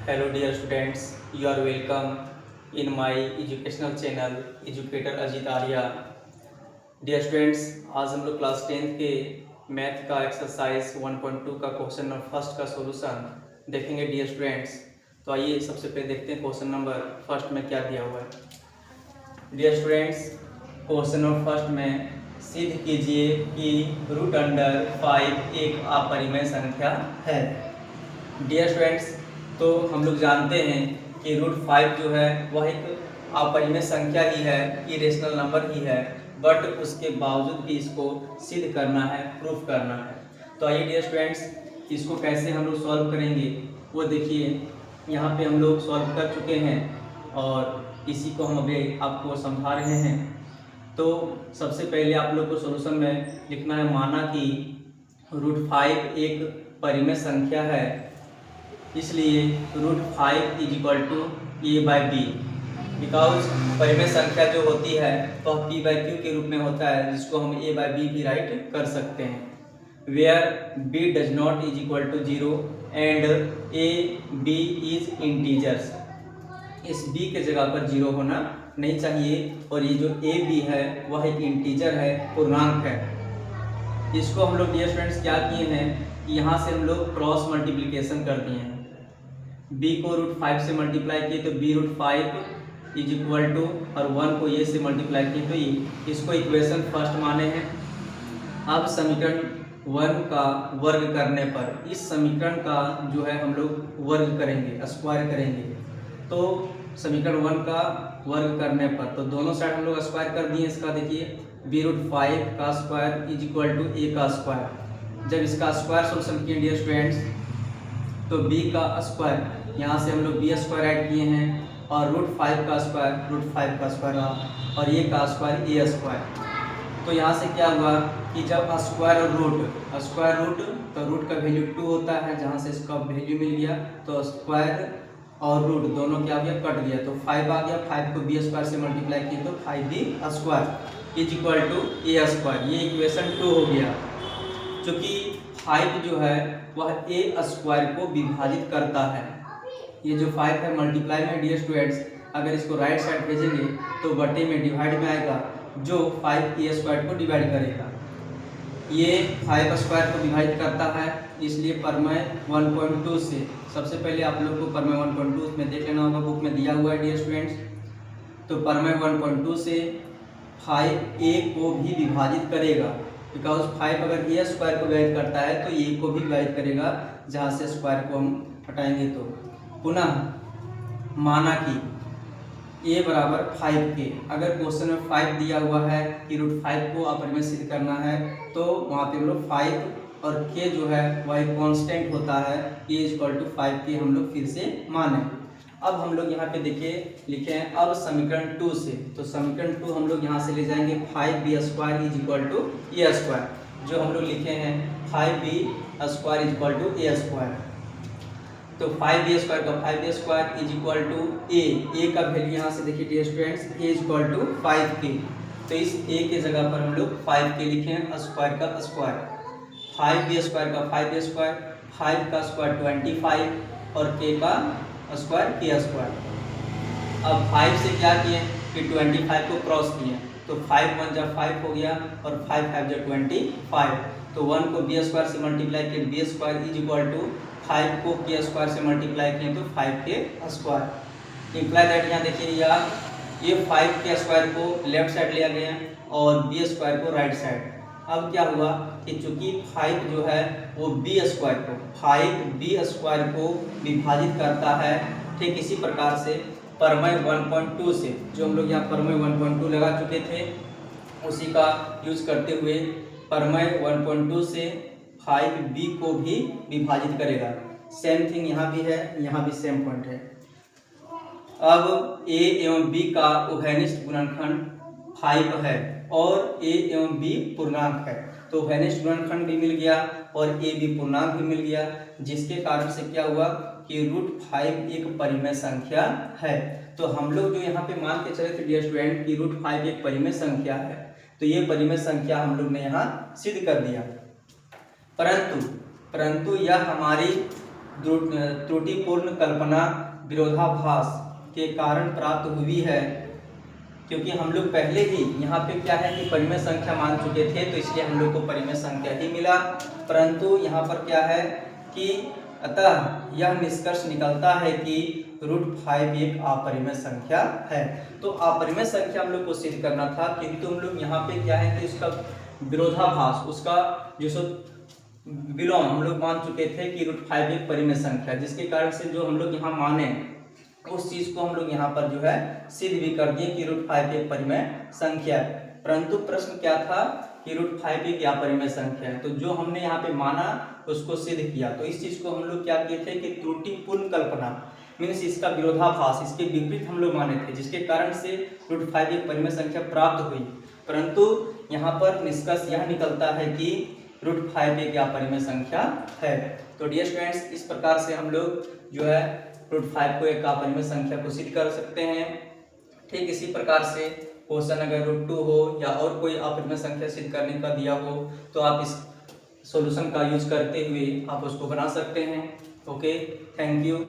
Hello dear students, you are welcome in my educational channel educator Ajit Arya. Dear students, आज हम लोग class 10 के math का एक्सरसाइज 1.2 का क्वेश्चन नंबर फर्स्ट का सॉल्यूशन देखेंगे डियर स्टूडेंट्स। तो आइए सबसे पहले देखते हैं क्वेश्चन नंबर फर्स्ट में क्या दिया हुआ है। Dear students, question number first में सिद्ध कीजिए कि रूट अंडर 5 एक अपरिमेय संख्या है। डियर स्टूडेंट्स, तो हम लोग जानते हैं कि रूट 5 जो है वह एक अपरिमेय संख्या ही है, इरेशनल नंबर ही है, बट उसके बावजूद भी इसको सिद्ध करना है, प्रूफ करना है। तो आइए डियर स्टूडेंट्स, इसको कैसे हम लोग सॉल्व करेंगे वो देखिए। यहाँ पे हम लोग सॉल्व कर चुके हैं और इसी को हम अभी आपको समझा रहे हैं। तो सबसे पहले आप लोग को सॉल्यूशन में लिखना है, माना कि रूट 5 एक परिमेय संख्या है, इसलिए root 5 is equal to A by B. Because परिमेय संख्या जो होती है तो पी बाई क्यू के रूप में होता है, जिसको हम ए बाई बी भी राइट कर सकते हैं। Where B does not is equal to 0 and A B is integers. इस बी के जगह पर 0 होना नहीं चाहिए, और ये जो ए बी है वह एक इंटीजर है, पूर्णांक है। इसको हम लोग डियर स्टूडेंट्स क्या किए हैं कि यहाँ से हम लोग क्रॉस मल्टीप्लिकेशन कर दिए हैं। b को रूट 5 से मल्टीप्लाई किए तो b root 5 is equal to, और 1 को ये से मल्टीप्लाई किए तो ये, इसको इक्वेशन फर्स्ट माने हैं। अब समीकरण 1 का वर्ग करने पर इस समीकरण का जो है हम लोग वर्ग करेंगे, स्क्वायर करेंगे। तो समीकरण 1 का वर्ग करने पर तो दोनों साइड हम लोग स्क्वायर कर दिए इसका। देखिए b रूट 5 का square is equal to a का स्क्वायर। जब इसका स्क्वायर सोल्यूशन किए डियर स्टूडेंट्स तो b का स्क्वायर, यहाँ से हम लोग बी स्क्वायर ऐड किए हैं, और रूट 5 का स्क्वायर और ये का स्क्वायर ए स्क्वायर। तो यहाँ से क्या हुआ कि जब स्क्वायर और रूट तो रूट का वैल्यू 2 होता है, जहाँ से इसका वैल्यू मिल गया तो स्क्वायर और रूट दोनों क्या गया, कट गया, तो 5 आ गया। 5 को बी स्क्वायर से मल्टीप्लाई किए तो 5b square is equal to A square. ये इक्वेशन 2 हो गया। चूँकि 5 जो है वह ए स्क्वायर को विभाजित करता है। ये जो 5 है मल्टीप्लाई में डियर स्टूडेंट्स, अगर इसको राइट साइड भेजेंगे तो बटे में डिवाइड में आएगा, जो 5 ए स्क्वायर को डिवाइड करेगा। ये 5 स्क्वायर को विभाजित करता है, इसलिए परमेय 1.2 से, सबसे पहले आप लोग को परमेय 1.2 में देख लेना होगा, बुक में दिया हुआ है डियर स्टूडेंट्स। तो परमेय 1.2 से 5 ए को भी विभाजित करेगा, बिकॉज 5 अगर ए स्क्वायर को विभाजित करता है तो ए को भी विभाजित करेगा, जहाँ से स्क्वायर को हम हटाएंगे। तो पुनः माना कि a बराबर 5 के, अगर क्वेश्चन में 5 दिया हुआ है कि रूट 5 को अपरिमेय सिद्ध करना है, तो वहाँ पे हम लोग 5 और k जो है वह कांस्टेंट होता है, a इक्वल टू 5 के हम लोग फिर से माने। अब हम लोग यहाँ पे देखिए लिखे हैं अब समीकरण 2 से, तो समीकरण 2 हम लोग यहाँ से ले जाएंगे 5b square is equal to A square. जो हम लोग लिखे हैं 5b square is equal to A square, तो 5b स्क्वायर का 5b square is equal to a का वैल्यू यहाँ से देखिए dear students, a is equal to 5k। तो इस a के जगह पर हम लोग 5k लिखे हैं, स्क्वायर का स्क्वायर। 5b स्क्वायर का 5b स्क्वायर, 5 का स्क्वायर 25 और k का स्क्वायर k स्क्वायर। अब 5 से क्या किए कि 25 को क्रॉस किए, तो 5 1 जब 5 हो गया और 5 5 जब 25, तो 1 को b स्क्वायर से मल्टीप्लाई किए, b square is equal to 5 को k स्क्वायर से मल्टीप्लाई किए तो 5k स्क्वायर। इम्प्लाई दैट यहाँ देखिए यार, ये 5k स्क्वायर को लेफ्ट साइड लिया गया और b स्क्वायर को राइट साइड। अब क्या हुआ कि चूंकि 5 जो है वो b स्क्वायर को विभाजित करता है, ठीक इसी प्रकार से परमेय 1.2 से, जो हम लोग यहाँ परमेय 1.2 लगा चुके थे, उसी का यूज करते हुए परमेय 1.2 से 5b को भी विभाजित करेगा। सेम थिंग यहाँ भी है, यहाँ भी सेम पॉइंट है। अब a एवं b का उभयनिष्ठ गुणनखंड 5 है और a एवं b पूर्णांक है, तो उभयनिष्ठ गुणनखंड भी मिल गया और a b पूर्णांक भी मिल गया, जिसके कारण से क्या हुआ कि रूट 5 एक परिमेय संख्या है। तो हम लोग जो यहाँ पे मान के चले थे डियर स्टूडेंट कि रूट 5 एक परिमेय संख्या है, तो ये परिमेय संख्या हम लोग ने यहाँ सिद्ध कर दिया। परंतु यह हमारी त्रुटिपूर्ण कल्पना विरोधाभास के कारण प्राप्त हुई है, क्योंकि हम लोग पहले ही यहाँ पे क्या है कि परिमेय संख्या मान चुके थे, तो इसलिए हम लोग को परिमेय संख्या ही मिला। परंतु यहाँ पर क्या है कि अतः यह निष्कर्ष निकलता है कि √5 एक अपरिमेय संख्या है। तो अपरिमेय संख्या हम लोग को सिद्ध करना था, किंतु हम लोग यहाँ पे क्या है कि उसका विरोधाभास, उसका जो विलोम हम लोग मान चुके थे कि √5 एक परिमेय संख्या, जिसके कारण से जो हम लोग यहाँ माने उस चीज को हम लोग यहाँ पर जो है सिद्ध भी कर दिए कि √5 एक परिमेय संख्या है। परंतु प्रश्न क्या था कि √5 एक अपरिमेय संख्या है, तो जो हमने यहाँ पे माना उसको सिद्ध किया। तो इस चीज को हम लोग क्या किए थे कि त्रुटिपूर्ण कल्पना मीन्स इसका विरोधाभास, इसके विपरीत हम लोग माने थे, जिसके कारण से √5 एक परिमेय संख्या प्राप्त हुई। परंतु यहाँ पर निष्कर्ष यह निकलता है कि √5 एक अपरिमेय संख्या है। तो डियर स्टूडेंट्स, इस प्रकार से हम लोग जो है √5 को एक अपरिमेय संख्या को सिद्ध कर सकते हैं। ठीक इसी प्रकार से क्वेश्चन अगर √2 हो या और कोई अपरिमेय संख्या सिद्ध करने का दिया हो तो आप इस सॉल्यूशन का यूज करते हुए आप उसको बना सकते हैं। Okay, thank you.